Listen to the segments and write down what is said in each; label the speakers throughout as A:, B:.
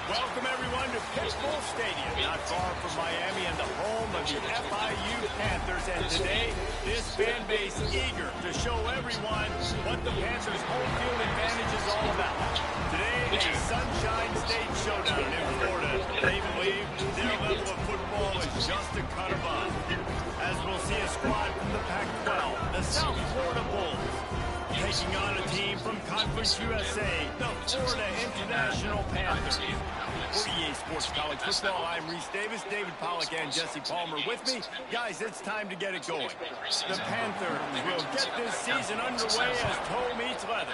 A: Welcome everyone to Pitbull Stadium, not far from Miami and the home of the FIU Panthers. And today, this fan base eager to show everyone what the Panthers' home field advantage is all about. Today, a Sunshine State showdown in Florida. They believe their level of football is just a cut above. As we'll see a squad from the Pac-12, the South Florida Bulls, taking on a team from Conference USA, the Florida International Panthers. For EA Sports College Football, I'm Reese Davis, David Pollack, and Jesse Palmer with me. Guys, it's time to get it going. The Panthers will get this season underway as toe meets leather.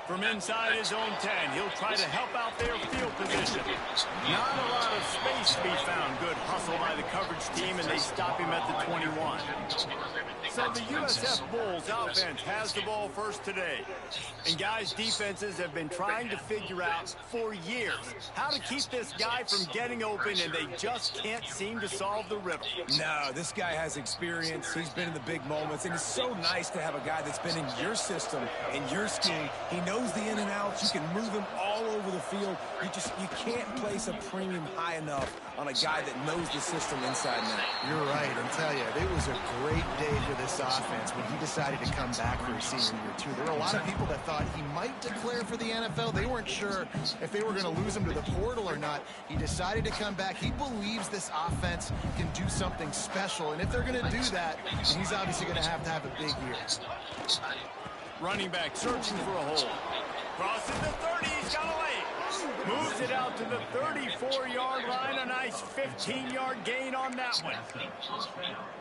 A: From inside his own 10, he'll try to help out their field position. Not a lot of space to be found. Good hustle by the coverage team, and they stop him at the 21. So the USF Bulls offense has the ball first today. And guys, defenses have been trying to figure out for years how to keep this guy from getting open, and they just can't seem to solve the riddle.
B: No, this guy has experience. He's been in the big moments, and it's so nice to have a guy that's been in your system, in your scheme. He knows the in and outs. You can move him all over the field. You can't place a premium high enough on a guy that knows the system inside and out.
C: You're right. I'll tell you, it was a great day for this offense when he decided to come back for his senior year, too. There were a lot of people that thought he might declare for the NFL. They weren't sure if they were going to lose him to the portal or not. He decided to come back. He believes this offense can do something special, and if they're going to do that, he's obviously going to have a big year.
A: Running back searching for a hole. Crosses the 30. He's got a lane. Moves it out to the 34-yard line. A nice 15-yard gain on that one.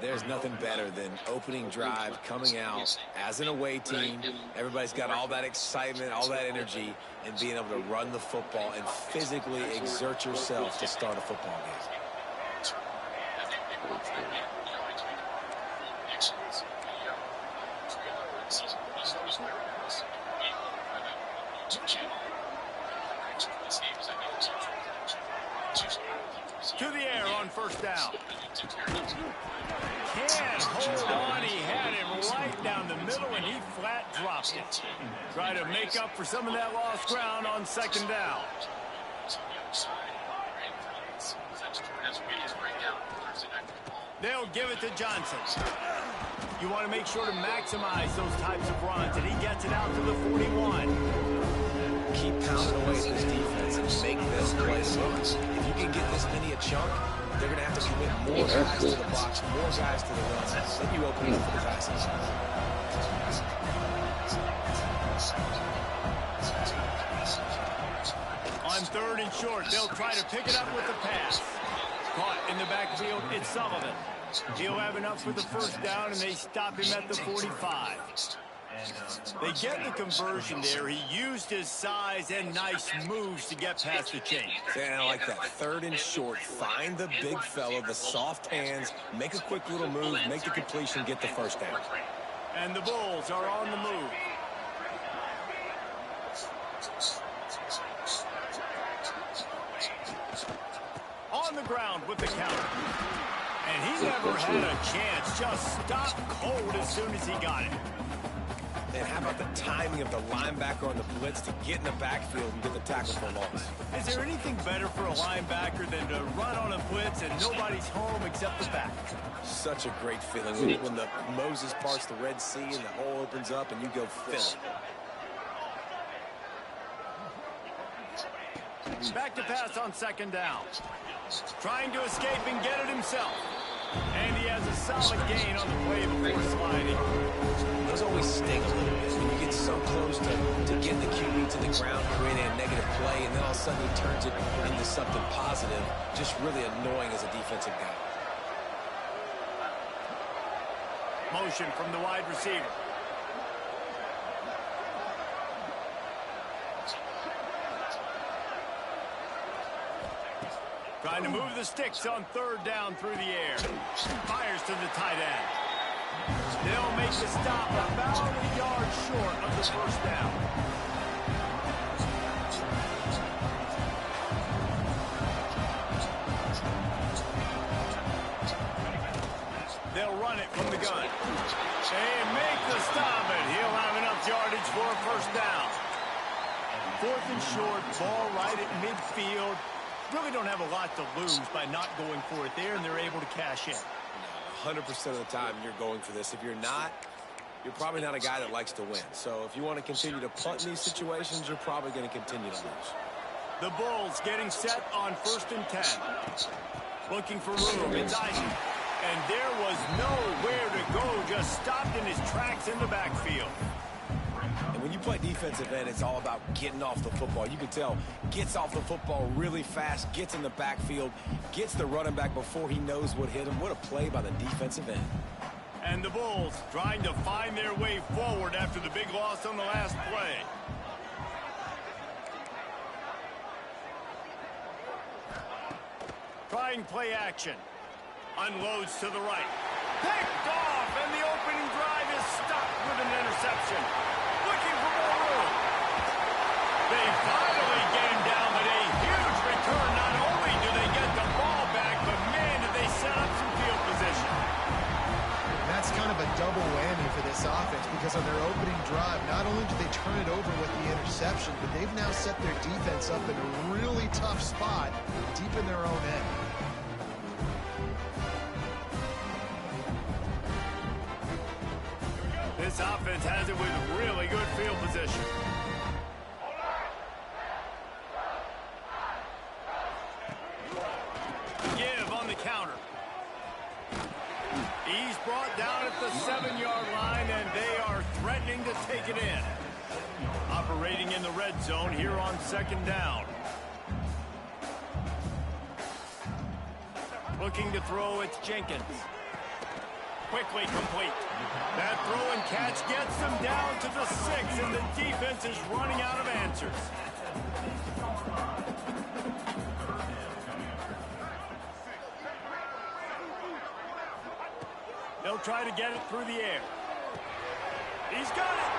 B: There's nothing better than opening drive, coming out as an away team. Everybody's got all that excitement, all that energy, and being able to run the football and physically exert yourself to start a football game.
A: To the air on first down. Can't hold on. He had him right down the middle, and he flat dropped it. Try to make up for some of that lost ground on second down. They'll give it to Johnson. You want to make sure to maximize those types of runs, and he gets it out to the 41.
B: Keep pounding away at this defense and make this play run. If you can get this many a chunk, they're going to have to commit more guys to the box, more guys to the run. Then you open it up for the passes.
A: On third and short, they'll try to pick it up with the pass. Caught in the backfield, it's Sullivan. He'll have enough for the first down, and they stop him at the 45. They get the conversion there. He used his size and nice moves to get past the chain.
B: And I like that. Third and short. Find the big fella, the soft hands, make a quick little move, make the completion, get the first down.
A: And the Bulls are on the move. On the ground with the counter. And he never had a chance. Just stopped cold as soon as he got it.
B: And how about the timing of the linebacker on the blitz to get in the backfield and get the tackle for loss?
A: Is there anything better for a linebacker than to run on a blitz and nobody's home except the back?
B: Such a great feeling when the Moses parts the Red Sea and the hole opens up and you go fill it.
A: Back to pass on second down. Trying to escape and get it himself. And he has a solid gain on the play before sliding.
B: Those always sting a little bit when you get so close to getting the QB to the ground, creating a negative play, and then all of a sudden he turns it into something positive. Just really annoying as a defensive guy.
A: Motion from the wide receiver. Trying to move the sticks on third down through the air. Fires to the tight end. They'll make the stop about a yard short of the first down. They'll run it from the gun. They make the stop, and he'll have enough yardage for a first down. Fourth and short, ball right at midfield. Really don't have a lot to lose by not going for it there, and they're able to cash in.
B: 100% of the time you're going for this. If you're not, you're probably not a guy that likes to win. So if you want to continue to punt in these situations, you're probably going to continue to lose.
A: The Bulls getting set on 1st and 10. Looking for room. It's Eisen. And there was nowhere to go. Just stopped in his tracks in the backfield.
B: And when you play defensive end, it's all about getting off the football. You can tell, gets off the football really fast, gets in the backfield, gets the running back before he knows what hit him. What a play by the defensive end.
A: And the Bulls trying to find their way forward after the big loss on the last play. Trying play action. Unloads to the right. Picked off, and the opening
C: double whammy for this offense because on their opening drive, not only did they turn it over with the interception, but they've now set their defense up in a really tough spot deep in their own end.
A: This offense has it with really good field position. Give on the counter. He's brought down at the 7-yard line, and they are threatening to take it in. Operating in the red zone here on 2nd down. Looking to throw, it's Jenkins. Quickly complete. That throw and catch gets them down to the 6, and the defense is running out of answers. They'll try to get it through the air. He's got it.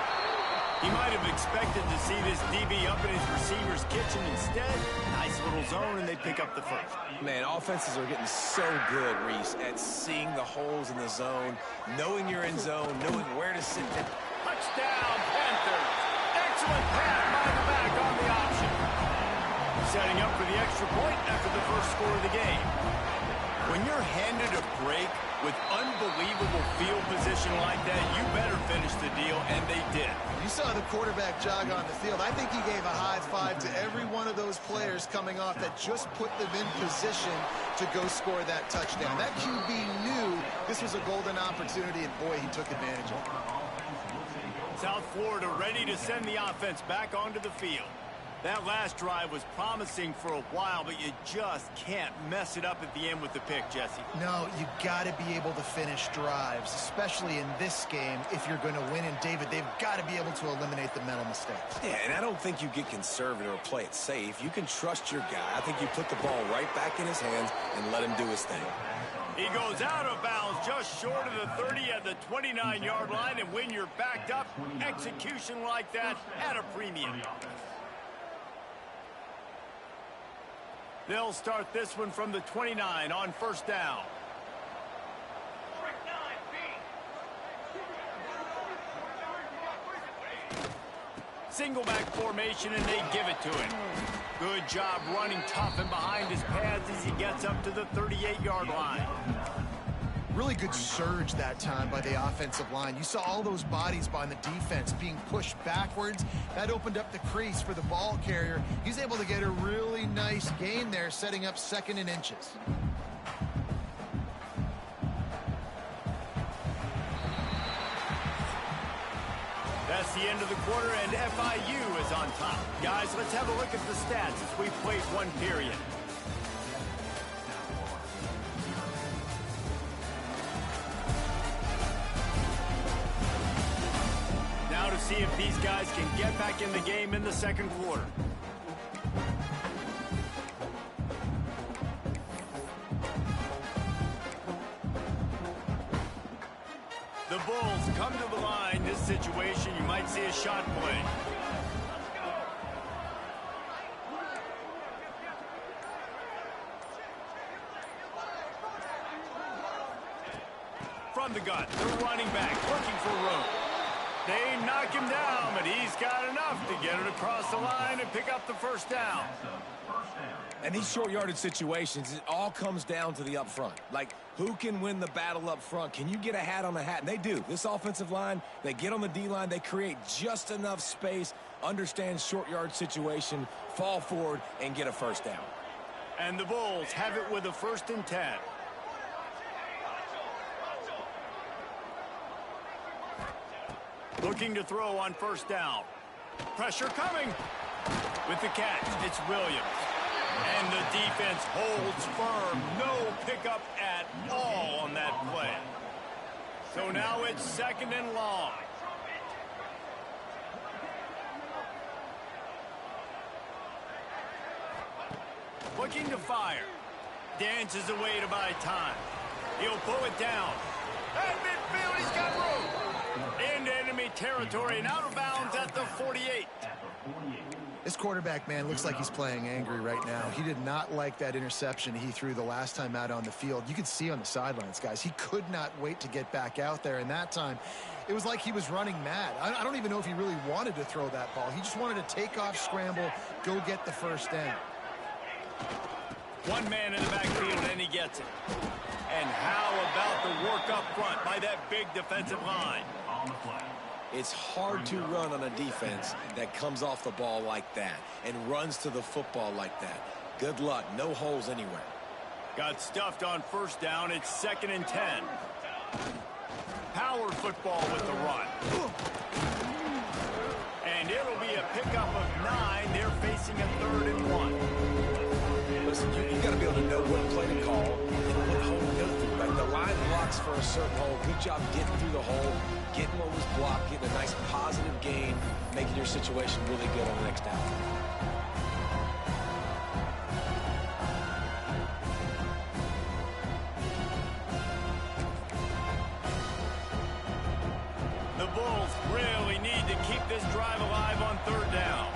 A: He might have expected to see this DB up in his receiver's kitchen. Instead, nice little zone, and they pick up the first.
B: Man, offenses are getting so good, Reese, at seeing the holes in the zone, knowing you're in zone, knowing where to sit down.
A: Touchdown, Panthers. Excellent pass by the back on the option. Setting up for the extra point after the first score of the game. When you're handed a break with unbelievable field position like that, you better finish the deal, and they did.
C: You saw the quarterback jog on the field. I think he gave a high five to every one of those players coming off that just put them in position to go score that touchdown. That QB knew this was a golden opportunity, and boy, he took advantage of it.
A: South Florida ready to send the offense back onto the field. That last drive was promising for a while, but you just can't mess it up at the end with the pick, Jesse.
C: No, you got to be able to finish drives, especially in this game if you're going to win. And, David, they've got to be able to eliminate the mental mistakes.
B: Yeah, and I don't think you get conservative or play it safe. You can trust your guy. I think you put the ball right back in his hands and let him do his thing.
A: He goes out of bounds just short of the 30 at the 29-yard line, and when you're backed up, execution like that at a premium. They'll start this one from the 29 on 1st down. Single back formation, and they give it to him. Good job running tough and behind his pads as he gets up to the 38-yard line.
C: Really good surge that time by the offensive line. You saw all those bodies by the defense being pushed backwards. That opened up the crease for the ball carrier. He's able to get a really nice gain there, setting up 2nd and inches.
A: That's the end of the quarter, and FIU is on top. Guys, let's have a look at the stats as we played one period. Now to see if these guys can get back in the game in the 2nd quarter. The Bulls come to the line. This situation, you might see a shot play. From the gun, the running back looking for room. They knock him down, but he's got enough to get it across the line and pick up the 1st down.
B: And these short yardage situations, it all comes down to the up front. Like, who can win the battle up front? Can you get a hat on a hat? And they do. This offensive line, they get on the D-line, they create just enough space, understand short yard situation, fall forward, and get a 1st down.
A: And the Bulls have it with a 1st and 10. Looking to throw on 1st down. Pressure coming. With the catch, it's Williams. And the defense holds firm. No pickup at all on that play. So now it's 2nd and long. Looking to fire. Dances away to buy time. He'll pull it down. At midfield, he's got room. Into enemy territory and out of bounds at the 48.
C: This quarterback, man, looks like he's playing angry right now. He did not like that interception he threw the last time out on the field. You could see on the sidelines, guys, he could not wait to get back out there. And that time, it was like he was running mad. I don't even know if he really wanted to throw that ball. He just wanted to take off, scramble, go get the first down.
A: One man in the backfield, and he gets it. And how about the work up front by that big defensive line?
D: It's hard to run on a defense that comes off the ball like that and runs to the football like that. Good luck. No holes anywhere.
A: Got stuffed on first down. It's 2nd and 10. Power football with the run. And it'll be a pickup of 9. They're facing a 3rd and 1.
D: Listen, you got to be able to know what play to call and what hole to go through. Like the line blocks for a certain hole. Good job getting through the hole, getting what was blocked, getting a nice positive gain, making your situation really good on the next down.
A: The Bulls really need to keep this drive alive on 3rd down.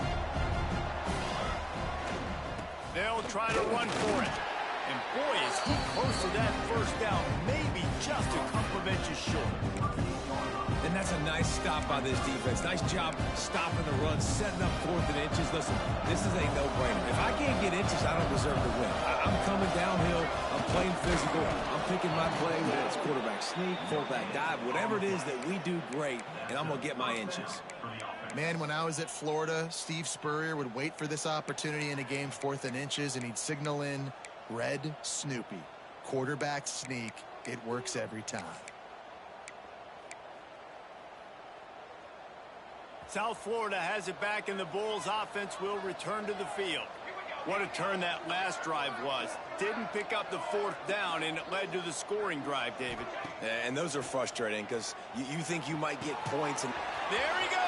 A: They'll try to run for it. And boy, is he close to that first down, maybe just a couple of inches short.
B: And that's a nice stop by this defense. Nice job stopping the run, setting up 4th and inches. Listen, this is a no-brainer. If I can't get inches, I don't deserve to win. I'm coming downhill. I'm playing physical. I'm picking my play, whether it's quarterback sneak, fullback dive, whatever it is that we do great, and I'm going to get my inches.
C: Man, when I was at Florida, Steve Spurrier would wait for this opportunity in a game, 4th and inches, and he'd signal in Red Snoopy. Quarterback sneak. It works every time.
A: South Florida has it back, and the Bulls offense will return to the field. What a turn that last drive was. Didn't pick up the 4th down, and it led to the scoring drive, David.
D: And those are frustrating because you think you might get points. And
A: there he goes.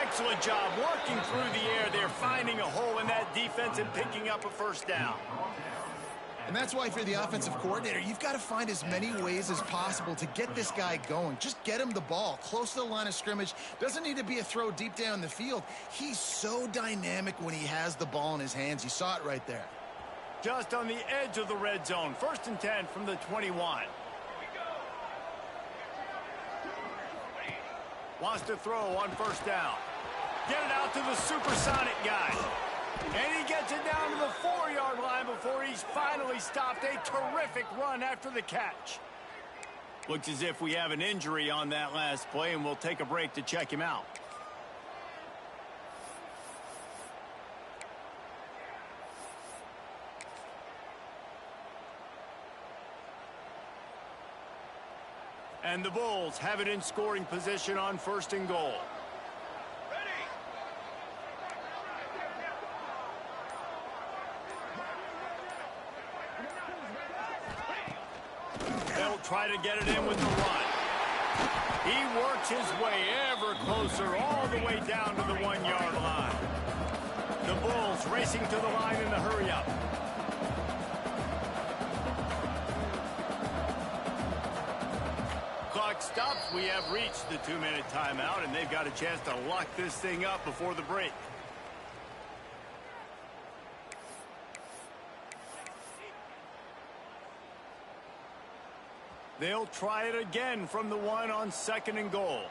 A: Excellent job working through the air there, finding a hole in that defense and picking up a first down.
C: And that's why, for the offensive coordinator, you've got to find as many ways as possible to get this guy going. Just get him the ball close to the line of scrimmage. Doesn't need to be a throw deep down the field. He's so dynamic when he has the ball in his hands. You saw it right there.
A: Just on the edge of the red zone. 1st and 10 from the 21. Wants to throw on first down. Get it out to the supersonic guy. And he gets it down to the 4-yard line before he's finally stopped. A terrific run after the catch. Looks as if we have an injury on that last play, and we'll take a break to check him out. And the Bulls have it in scoring position on 1st and goal. They'll try to get it in with the run. He works his way ever closer all the way down to the 1-yard line. The Bulls racing to the line in the hurry-up. Clock stops. We have reached the 2-minute timeout, and they've got a chance to lock this thing up before the break. They'll try it again from the 1 on 2nd and goal.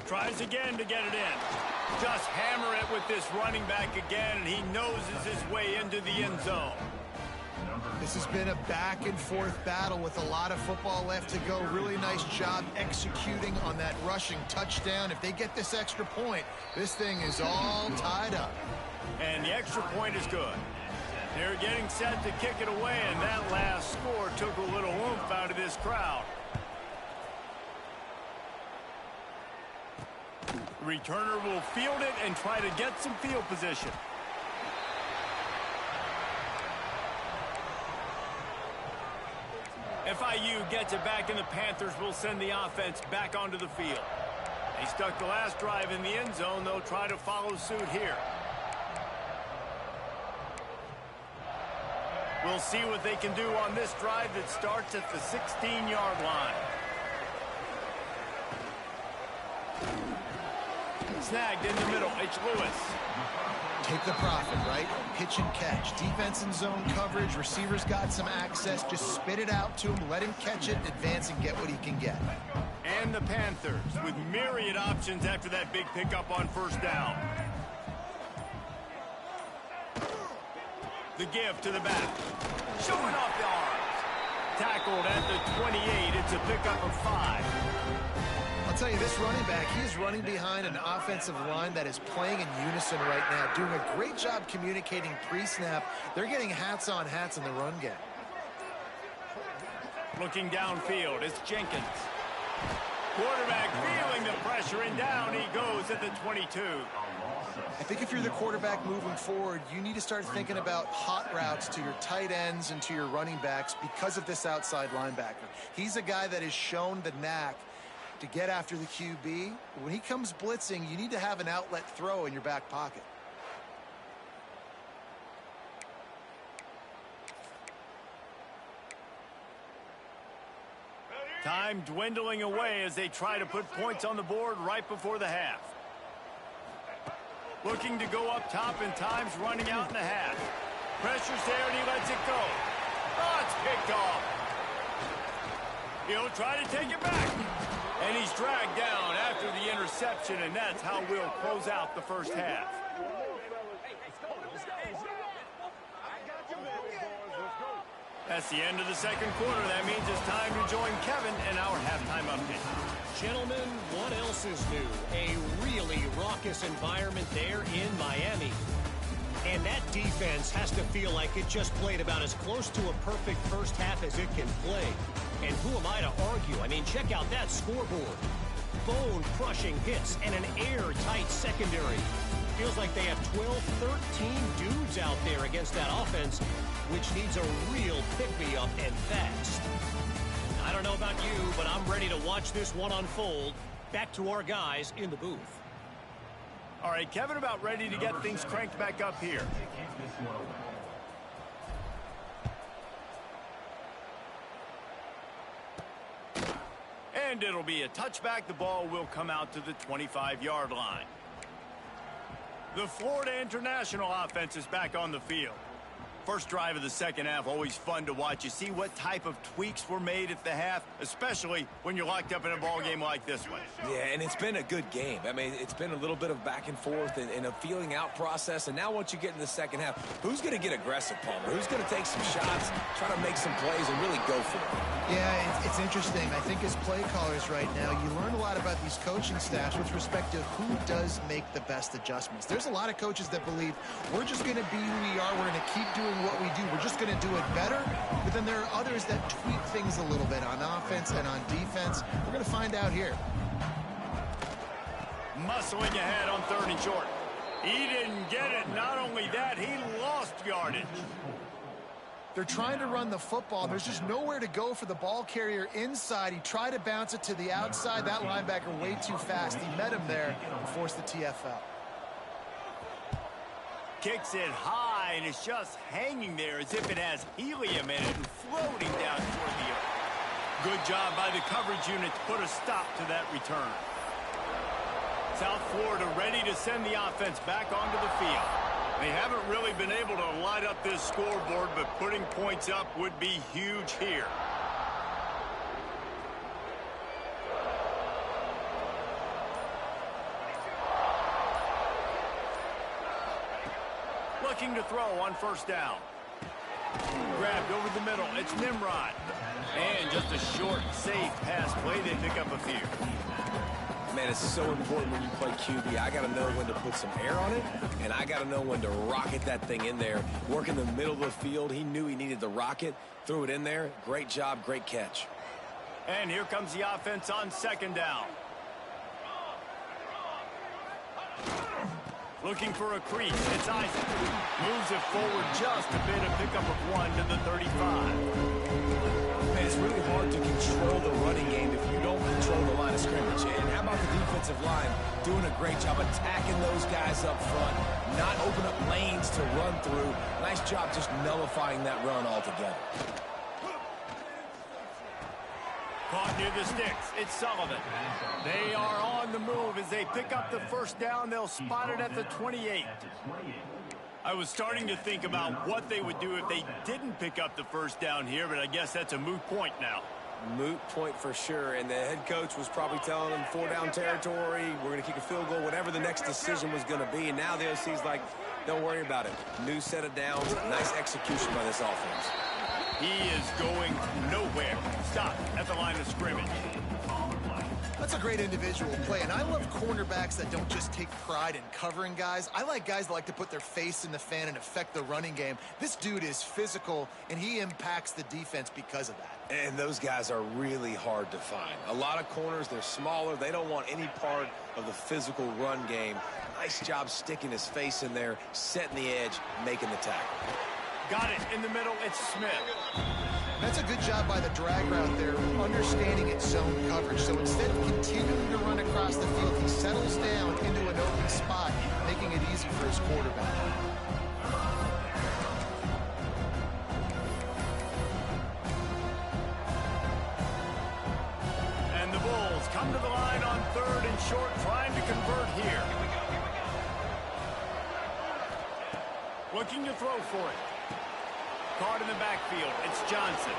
A: Tries again to get it in. Just hammer it with this running back again, and he noses his way into the end zone.
C: This has been a back-and-forth battle with a lot of football left to go. Really nice job executing on that rushing touchdown. If they get this extra point, this thing is all tied up.
A: And the extra point is good. They're getting set to kick it away, and that last score took a little oomph out of this crowd. The returner will field it and try to get some field position. FIU gets it back, and the Panthers will send the offense back onto the field. They stuck the last drive in the end zone. They'll try to follow suit here. We'll see what they can do on this drive that starts at the 16-yard line. Snagged in the middle. It's Lewis.
C: Take the profit, right? Pitch and catch. Defense and zone coverage. Receivers got some access. Just spit it out to him. Let him catch it, advance, and get what he can get.
A: And the Panthers with myriad options after that big pickup on first down. The give to the back. Showing off the arms. Tackled at the 28. It's a pickup of 5.
C: I'll tell you, this running back, he is running behind an offensive line that is playing in unison right now, doing a great job communicating pre-snap. They're getting hats on hats in the run game.
A: Looking downfield, it's Jenkins. Quarterback feeling the pressure, and down he goes at the 22.
C: I think if you're the quarterback moving forward, you need to start thinking about hot routes to your tight ends and to your running backs because of this outside linebacker. He's a guy that has shown the knack to get after the QB. When he comes blitzing, you need to have an outlet throw in your back pocket.
A: Time dwindling away as they try to put points on the board right before the half. Looking to go up top, and time's running out in the half. Pressure's there, and he lets it go. Oh, it's picked off. He'll try to take it back. And he's dragged down after the interception, and that's how we'll close out the first half. That's the end of the second quarter. That means it's time to join Kevin in our halftime update.
E: Gentlemen, what else is new? A really raucous environment there in Miami. And that defense has to feel like it just played about as close to a perfect first half as it can play. And who am I to argue? I mean, check out that scoreboard. Bone-crushing hits and an airtight secondary. Feels like they have 12, 13 dudes out there against that offense, which needs a real pick-me-up and fast. I don't know about you, but I'm ready to watch this one unfold. Back to our guys in the booth.
A: All right, Kevin, about ready to get things cranked back up here. And it'll be a touchback. The ball will come out to the 25-yard line. The Florida International offense is back on the field. First drive of the second half, always fun to watch. You see what type of tweaks were made at the half, especially when you're locked up in a ball game like this one.
D: Yeah, and it's been a good game. I mean, it's been a little bit of back and forth and a feeling out process. And now once you get in the second half, who's going to get aggressive, Palmer? Who's going to take some shots, try to make some plays, and really go for it?
C: Yeah, it's interesting. I think as play callers right now, you learn a lot about these coaching staffs with respect to who does make the best adjustments. There's a lot of coaches that believe we're just going to be who we are. We're going to keep doing what we do. We're just going to do it better. But then there are others that tweak things a little bit on offense and on defense. We're going to find out here.
A: Muscling ahead on 3rd and short. He didn't get it. Not only that, he lost yardage.
C: They're trying to run the football. There's just nowhere to go for the ball carrier inside. He tried to bounce it to the outside. That linebacker way too fast. He met him there and forced the TFL.
A: Kicks it high, and it's just hanging there as if it has helium in it and floating down toward the earth. Good job by the coverage unit to put a stop to that return. South Florida ready to send the offense back onto the field. They haven't really been able to light up this scoreboard, but putting points up would be huge here. Looking to throw on first down. Grabbed over the middle. It's Nimrod. And just a short, safe pass play. They pick up a few.
D: Man, it's so important when you play QB. I got to know when to put some air on it, and I got to know when to rocket that thing in there. Work in the middle of the field. He knew he needed the rocket. Threw it in there. Great job, great catch.
A: And here comes the offense on 2nd down. Looking for a crease. It's Isaac. Moves it forward just a bit. A pickup of 1 to the 35.
D: Man, it's really hard to control the running game if you don't control the line of scrimmage. And how about the defensive line doing a great job attacking those guys up front, not open up lanes to run through. Nice job just nullifying that run altogether.
A: Caught near the sticks. It's Sullivan. They are on the move as they pick up the first down. They'll spot it at the 28. I was starting to think about what they would do if they didn't pick up the first down here, but I guess that's a moot point now.
D: Moot point for sure, and the head coach was probably telling them 4-down territory, we're going to kick a field goal, whatever the next decision was going to be. And now the OC's like, don't worry about it. New set of downs, nice execution by this offense.
A: He is going nowhere. Stop at the line of scrimmage.
C: That's a great individual play, and I love cornerbacks that don't just take pride in covering guys. I like guys that like to put their face in the fan and affect the running game. This dude is physical, and he impacts the defense because of that.
D: And those guys are really hard to find. A lot of corners, they're smaller. They don't want any part of the physical run game. Nice job sticking his face in there, setting the edge, making the tackle.
A: Got it in the middle. It's Smith.
C: That's a good job by the drag route there, understanding its zone coverage. So instead of continuing to run across the field, he settles down into an open spot, making it easy for his quarterback.
A: And the Bulls come to the line on 3rd and short, trying to convert here. Looking to throw for it. Caught in the backfield. It's Johnson.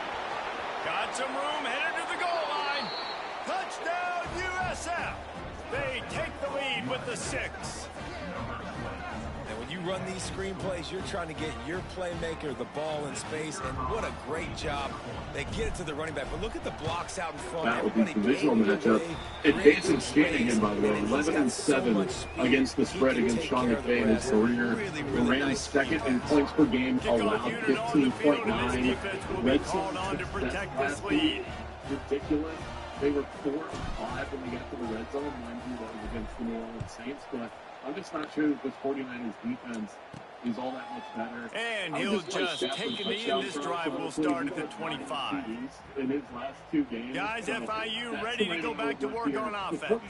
A: Got some room, headed to the goal line. Touchdown, USF. They take the lead with the 6.
D: And when you run these screen plays, you're trying to get your playmaker the ball in space, and what a great job. They get it to the running back, but look at the blocks out in front.
F: That would be the divisional matchup. Advancing Shanahan, by the way, 11-7 against the spread against Sean McVay in his career. The Rams second in points per game, allowed 15.9. Red Zone last week, ridiculous. They were 4-5 when they got to the red zone. Mind you, that was against the New Orleans Saints, but I'm just not sure that this 49ers defense is all that much better.
A: And he'll just take a knee, and this drive will start at the 25.
F: In his last 2 games.
A: Guys, FIU ready to go back to work on offense.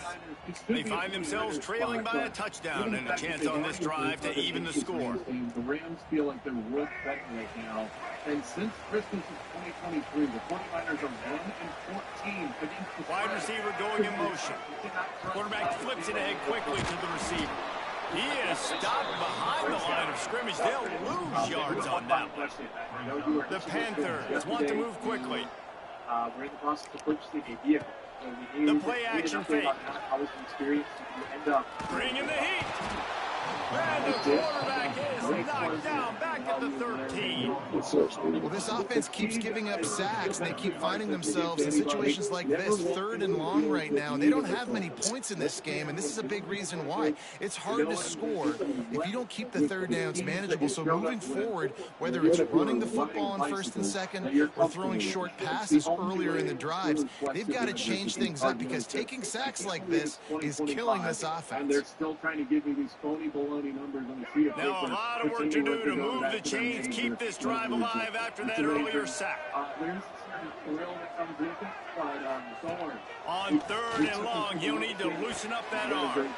A: They find themselves trailing by a touchdown and a chance on this drive to even the score.
F: The Rams feel like they're worth betting right now. And since Christmas of 2023, the 49ers are 1-14 against the
A: wide receiver going in motion. Quarterback flips it ahead quickly to the receiver. He is stopped behind the line of scrimmage. They'll lose yards on that one. The Panthers want to move quickly.
F: We're in the process of purchasing a vehicle.
A: The play action fake. Bring in the heat. And the quarterback is knocked down back at the 13.
C: Well, this offense keeps giving up sacks, and they keep finding themselves in situations like this, 3rd and long right now. They don't have many points in this game, and this is a big reason why. It's hard to score if you don't keep the 3rd downs manageable. So moving forward, whether it's running the football on 1st and 2nd or throwing short passes earlier in the drives, they've got to change things up because taking sacks like this is killing this offense.
F: And they're still trying to give me these phony baloney numbers on the field.
A: Now a lot of work to do to move the chains, keep this drive alive after that earlier sack.
F: There's a certain thrill that comes with it, but don't worry.
A: On 3rd and long, he'll need to loosen up that arm.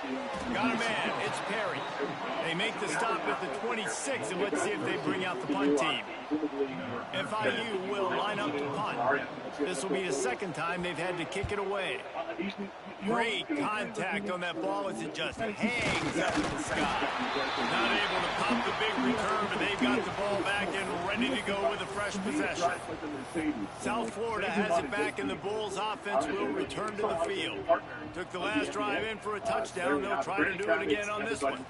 A: Got a man. It's Perry. They make the stop at the 26, and let's see if they bring out the punt team. FIU will line up to punt. This will be the 2nd time they've had to kick it away. Great contact on that ball as it just hangs up in the sky. Not able to pop the big return, but they've got the ball back and ready to go with a fresh possession. South Florida has it back, and the Bulls offense will return to the field. Took the last drive in for a touchdown. They'll try to do it again on this one.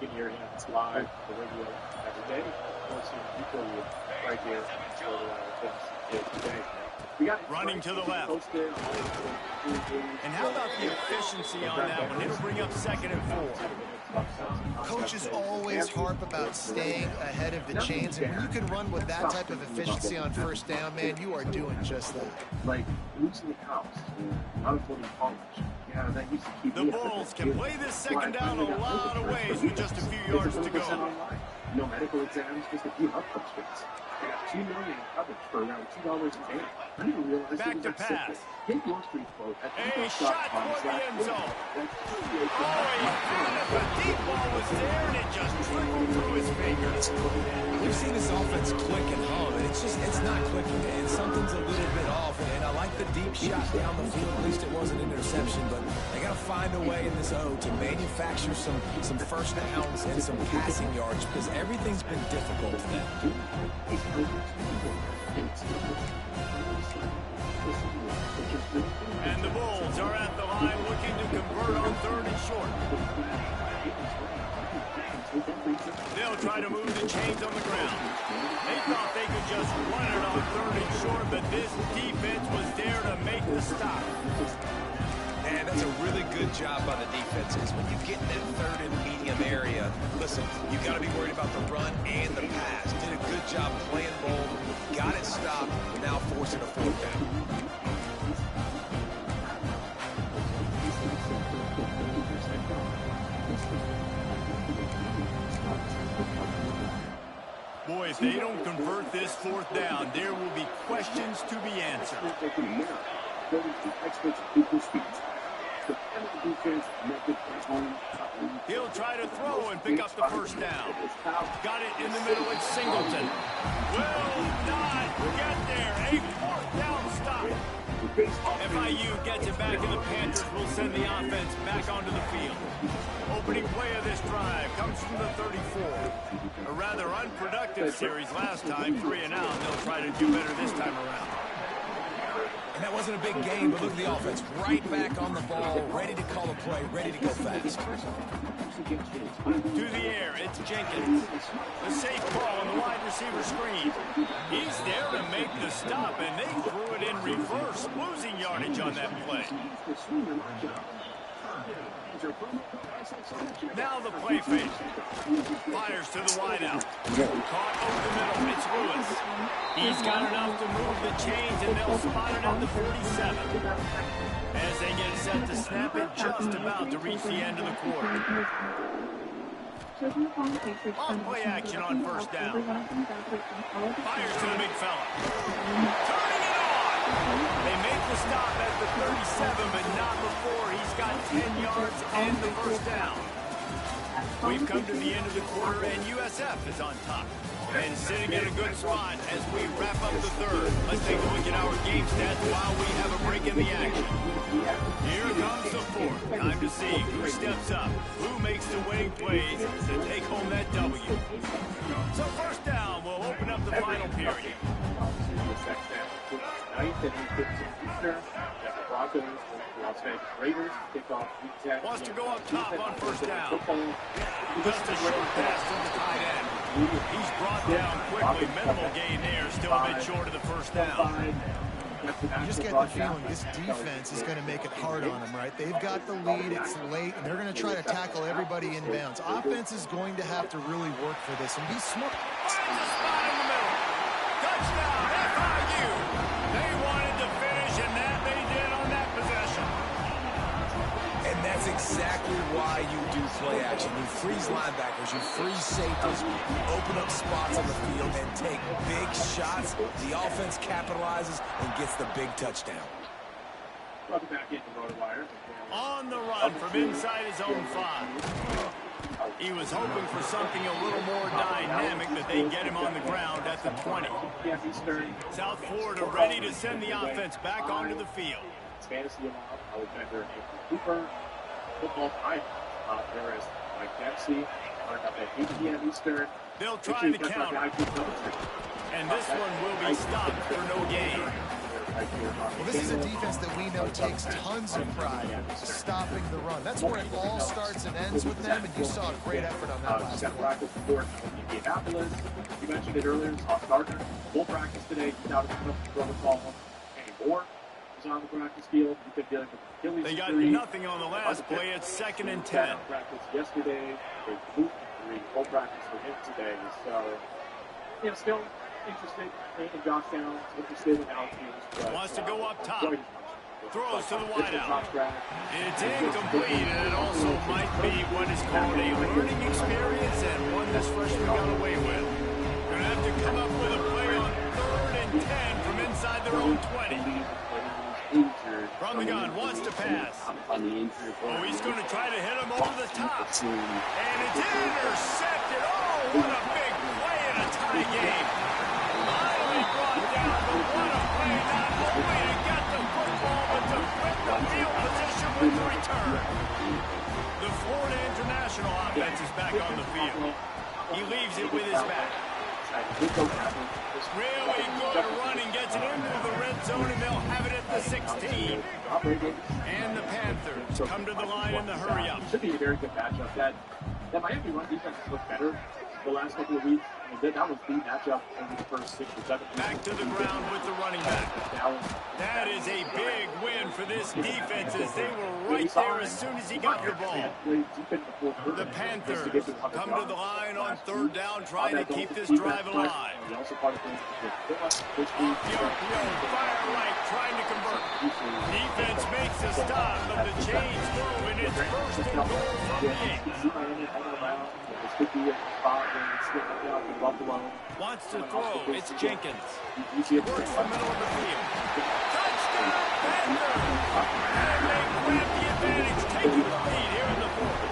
F: In your hands live, the radio every day. Right here,
A: running to the left. And how about the efficiency on that one? It'll bring up 2nd and 4.
C: Coaches always harp about staying ahead of the chains, and when you can run with that type of efficiency on 1st down, man, you are doing just that.
F: Like losing the house. I was going to college. Yeah, that used to keep
A: the Bulls can play this 2nd down a lot of ways with just a few yards to go.
F: No medical exams, just a few health questions. They got $2 million coverage for around $2 a day. I didn't realize
A: back to pass.
F: Take your street quote at
A: a shot toward the end zone. Oh, he had it. The deep ball was there, and it just trickled through his fingers.
D: We've seen this offense click and hum, and it's not clicking.
B: shot down the field. At least it wasn't an interception, but they got to find a way in this O to manufacture some first downs and some passing yards because everything's been difficult to them.
A: And the Bulls are at the line looking to convert on 3rd and short. They'll try to move the chains on the ground. They thought they could just run it on 3rd and short, but this defense was there to make the stop.
D: And that's a really good job by the defense because when you get in that 3rd and medium area, listen, you got to be worried about the run and the pass. Did a good job playing ball, got it stopped, now forcing a 4th down.
A: Boy, if they don't convert this 4th down, there will be questions to be answered. He'll try to throw and pick up the 1st down. Got it in the middle. It's Singleton. Will not get there. A 4th down stop. FIU gets it back, and the Panthers will send the offense back onto the field. Opening play of this drive comes from the 34. A rather unproductive series last time, 3 and out. They'll try to do better this time around.
B: And that wasn't a big game, but look at the offense. Right back on the ball, ready to call a play, ready to go fast.
A: To the air, it's Jenkins. The safe ball on the wide receiver screen. He's there to make the stop, and they threw it in reverse, losing yardage on that play. Now the play fake. Fires to the wideout. Caught over the middle. It's Lewis. He's got enough to move the chains, and they'll spot it at the 47. As they get set to snap it, just about to reach the end of the quarter. On play action on 1st down. Fires to the big fella. Turning it on. They make the stop at the 37, but not before he's got 10 yards and the 1st down. We've come to the end of the quarter, and USF is on top. And sitting in a good spot as we wrap up the 3rd. Let's take a look at our game stats while we have a break in the action. Here comes the 4th. Time to see who steps up, who makes the winning plays to take home that W. So 1st down will open up the final period. Wants to go up top on 1st down. Just a short pass to the tight end. He's brought down quickly. Minimal gain there. Still a bit short of the 1st down.
C: You just get the feeling this defense is going to make it hard on them, right? They've got the lead. It's late, and they're going to try to tackle everybody inbounds. Offense is going to have to really work for this and be smart.
A: Finds a spot in the middle. Touchdown, FIU. They wanted to finish, and that they did on that possession.
B: And that's exactly why you do play action. You freeze linebackers, you freeze safeties, you open up spots on the field and take big shots. The offense capitalizes and gets the big touchdown.
F: Welcome back into RotoWire.
A: On the run from inside his own 5. He was hoping for something a little more dynamic, that they get him on the ground at the 20. South Florida ready to send the offense back onto the field.
F: Fantasy Alexander Cooper, football time. There is Mike Dempsey, at 8 p.m. Eastern.
A: They'll try the counter. And this one will be stopped for no gain.
C: Well, this is a defense that we know takes tons of pride in stopping the run. That's where it all starts and ends with them, and you saw a great effort on that last
F: got practice for Indianapolis. You mentioned it earlier. Sauce Gardner, full practice today. He's out of the protocol. Kenny Moore is on the practice field. He's been dealing with Achilles.
A: They got nothing on the last play. It's 2nd and 10.
F: Practice yesterday. They moved full practice for him today. So, you know, still interested in Josh Downs, interested in Alex Hughes.
A: Wants to go up top. Throws to the wideout. It's incomplete, and it also might be what is called a learning experience, and one this freshman got away with. Going to have to come up with a play on 3rd and 10 from inside their own 20. From the gun, wants to pass. Oh, he's going to try to hit him over the top. And it's intercepted. Oh, what a big play in a tie game. Finally brought down, but what a play, not only to get the football back on the field. He leaves it with his back. Really good running, gets it into the red zone, and they'll have it at the 16. And the Panthers come to the line in the hurry-up.
F: Should be a very good matchup. That Miami run defense has looked better the last couple of weeks. That was the matchup over the first 6 or 7 weeks.
A: Back to the ground with the running back. That is a big win for this defense as they were right there as soon as he got the ball. The Panthers come to the line on 3rd down, trying to keep this drive alive. Fire right, trying to convert. Defense makes a stop, but the chains move, and it's 1st and goal from the 8.
F: This could be a spot where it's slipping out to Buffalo.
A: Wants to throw. It's Jenkins. Works the middle of the field. Touchdown, Panthers! And they grab the advantage, taking the lead here in the 4th.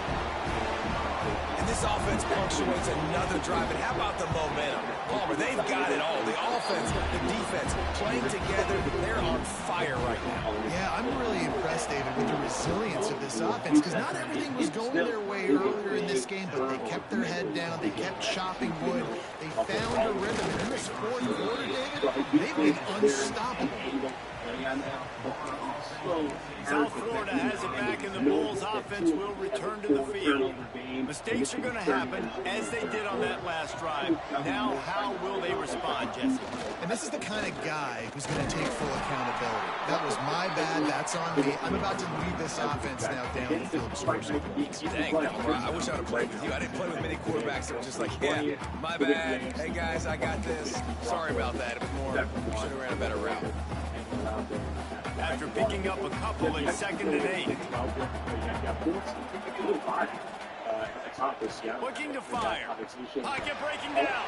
B: And this offense punctuates another drive. And how about the momentum? Palmer, they've got it all. The offense, the defense, playing together. They're on fire right now.
C: Yeah, I'm really impressed, David, with the resilience of this offense, because not everything was going their way earlier in this game, but they kept their head down. They kept chopping wood. They found a rhythm. And in this 4th quarter, David, they've been unstoppable.
A: South Florida has it back, and the Bulls offense will return to the field. Mistakes are going to happen, as they did on that last drive. Now, how will they respond, Jesse?
C: And this is the kind of guy who's going to take full accountability. That was my bad. That's on me. I'm about to lead this offense now down the field to score some points.
B: Dang, I wish I would have played with you. I didn't play with many quarterbacks that were just like, yeah, my bad. Hey, guys, I got this. Sorry about that. It was more, we should have ran a better route.
A: After picking up a couple in 2nd and 8. Looking to fire. Pocket breaking down.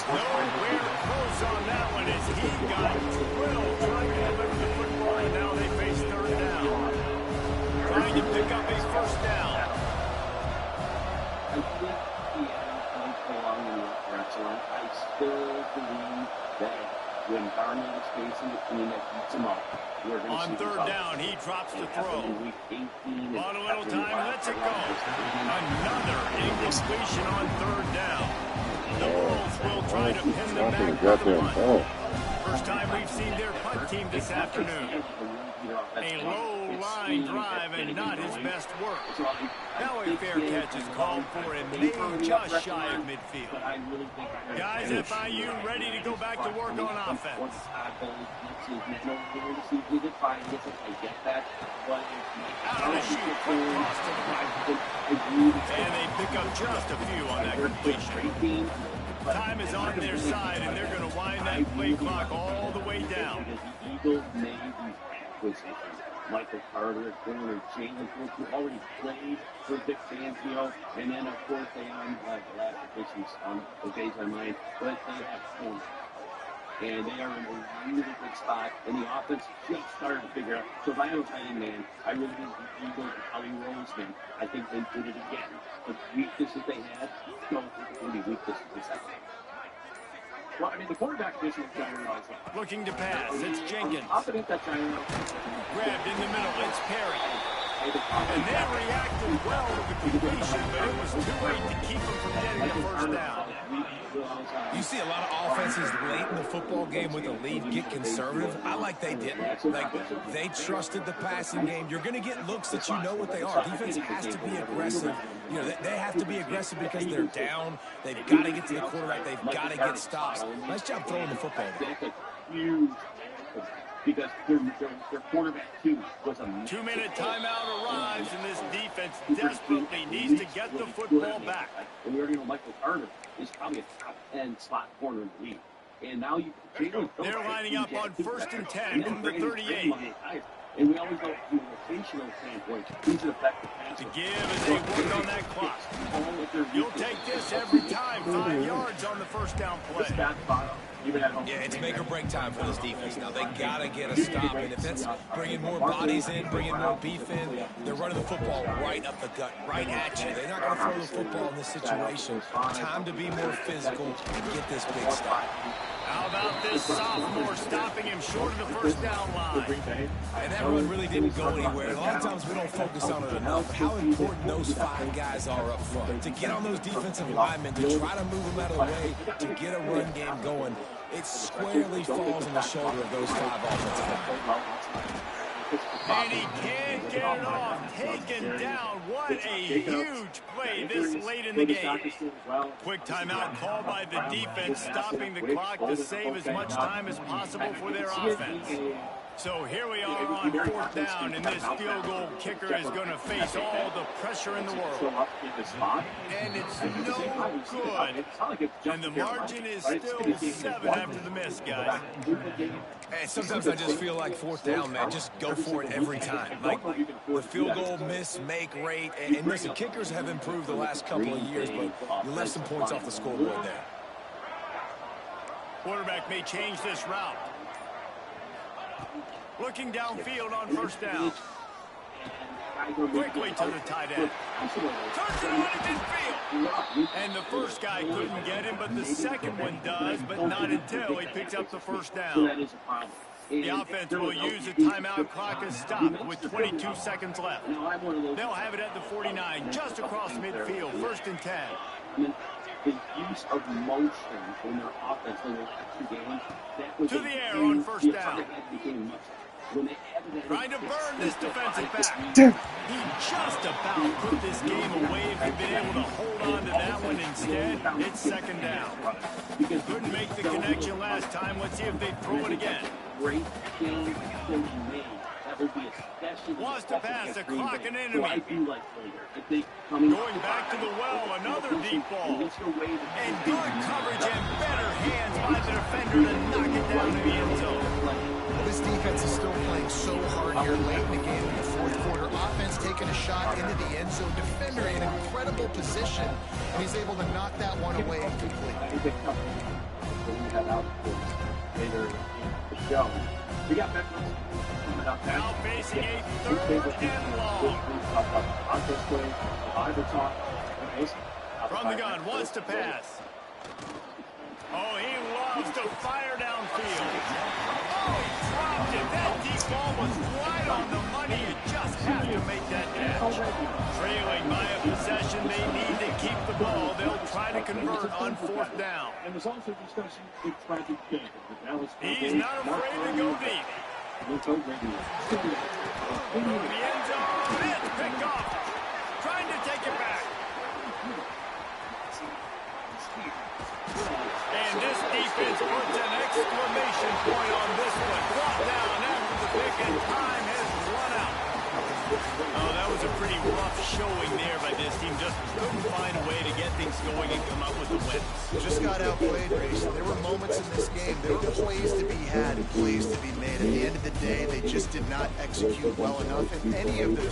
A: Nowhere close on that one as he got drilled trying to deliver the football, and now they face 3rd down. Trying to pick up a 1st down.
F: I think the NFL belong in the red zone. I still believe that when Darnell is facing the team that beats him up, we're going to
A: on 3rd down, he drops the throw. On a little time, lets it go. Another incompletion on 3rd down. The Bulls will try to pin them back with the punt. First time we've seen their punt team this afternoon. A low line drive and not his best work. Now a fair catch is called for and maybe just shy of midfield. Guys, FIU ready to go back to work on offense. Out of the chute, quick cross to the right. And they pick up just a few on that completion. Time is on their side, and they're going to wind that play clock all the way down.
F: The Eagles made these acquisitions. Michael Carter, corner, Jalen Brooks, who already played for Vic Fangio, and then, of course, they have the last additions on the days on mine, but they have corner. And they are in a really good spot, and the offense just started to figure out. So if I am a betting man, I really think the Eagles and Howie Roseman, I think they did it again. The weaknesses they had, don't think it's going to be weaknesses this time. Well, I mean, the quarterback position is Jair Alexander.
A: Looking to pass, it's Jenkins.
F: Confident that Jair
A: Grabbed in the middle, it's Perry. And they reacted well to the completion, but it was too late to keep them from getting the 1st down.
B: You see a lot of offenses late in the football game with a lead get conservative. I like they didn't. Like, they trusted the passing game. You're going to get looks that you know what they are. Defense has to be aggressive. You know, they have to be aggressive because they're down. They've got to get to the quarterback. They've got to get stops. Nice job throwing the football.
F: Huge. Because their quarterback, too, was a
A: 2-minute timeout arrives, and this defense desperately needs to get the football back.
F: And we already know Michael Carter is probably a top 10 slot corner in the league. And now
A: they're lining up on 1st and 10 from the 38.
F: And we always know from a rotational standpoint, who's an effective passer.
A: To give as they work on that clock. You'll take this every time. 5 yards on the 1st down play.
B: Yeah, it's make or break time for this defense now. They got to get a stop, and if that's bringing more bodies in, bringing more beef in, they're running the football right up the gut, right at you. They're not going to throw the football in this situation. Time to be more physical and get this big stop.
A: How about this sophomore stopping him short of the first down line?
B: And that run really didn't go anywhere. A lot of times we don't focus on it enough. How important those 5 guys are up front. To get on those defensive linemen, to try to move them out of the way, to get a run game going, it squarely falls on the shoulder of those 5 offensive linemen.
A: And he can't get it off. Taken down. What a huge play this late in the game. Quick timeout called by the defense, stopping the clock to save as much time as possible for their offense. So here we are on 4th down, and this field goal kicker is going to face all the pressure in the world. And it's no good. And the margin is still 7 after the miss, guys.
B: And sometimes I just feel like 4th down, man, just go for it every time. Like the field goal miss, make rate. And listen, kickers have improved the last couple of years, but you left some points off the scoreboard there.
A: Quarterback may change this route. Looking downfield on 1st down. Quickly to the tight end. Turns it on at midfield. And the first guy couldn't get him, but the second one does, but not until he picks up the 1st down. The offense will use a timeout clock as stopped with 22 seconds left. They'll have it at the 49, just across midfield, 1st and 10.
F: The use of motion in their offense in the last 2 games.
A: To the air on 1st down. Trying to burn this defensive back. He just about put this game away if he'd been able to hold on to that one instead. It's 2nd down. Couldn't make the connection last time. Let's see if they throw it again.
F: Great game made. That would be especially
A: wants to pass the clock an enemy.
F: I do like
A: going back to the well, another deep ball. And good coverage and better hands by the defender to knock it down to the end zone.
C: This defense is still playing so hard here late in the game in the 4th quarter. Offense taking a shot into the end zone. Defender in incredible position, and he's able to knock that one away completely.
F: We got
A: now facing a 3rd and long. From the gun, wants to pass. Oh, he loves to fire downfield. Oh, he dropped it. That deep ball was right on the money. You just have to make that catch. Trailing by a possession, they need to keep the ball. They'll try to convert on 4th down.
F: And there's also discussion with Travis Jenkins.
A: He's not afraid to go deep. From the end zone, it's picked off. Trying to take it back. And this defense puts an exclamation point on this one. Brought down after the pick, and time has run out. Oh, that was a pretty rough showing there by this team. Just couldn't find a way to get things going and come up with the win.
C: Just got outplayed, Grayson. There were moments in this game. There were plays to be had and plays to be made. At the end of the day, they just did not execute well enough in any of the